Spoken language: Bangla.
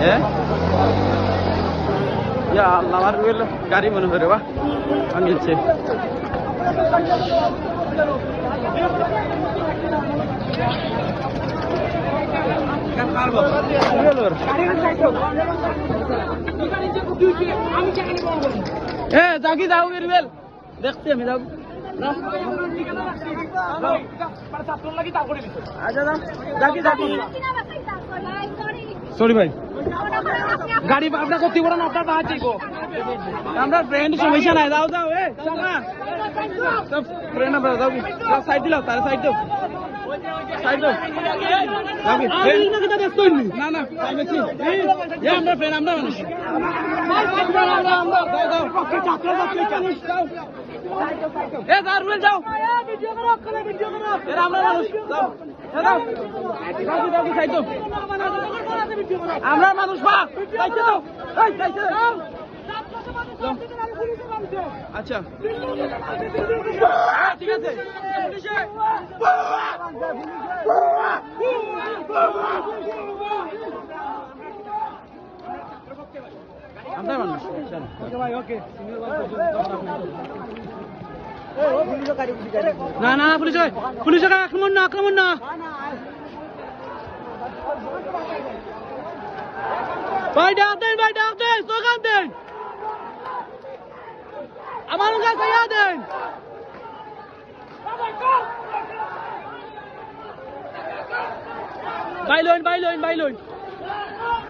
হ্যাঁ ইয়া আল্লাহ আমার গাড়ি মনে করে বা ভাঙিয়েছে জাগি যাও বেল দেখছি আমি যাও সরি ভাই গাড়ি আপনার করতে পারেন আপনার বাহাচ্ছি আমরা ফ্রেন্ড সমস্যা নাই যাও যাও ফ্রেন্ড আমরা যাও সাইড দিলাও তার সাইড দাও সাইড দাও না না আমরা ফ্রেন্ড আমরা মানুষ যাও আমরা মানুষ আমরা মানুষ আচ্ছা ঠিক আছে আমরা মানুষ না না পুলিশ আক্রমণ না ভাই ডাক দেন স্লোগান দেন আমার কাছে দেন বাইলইন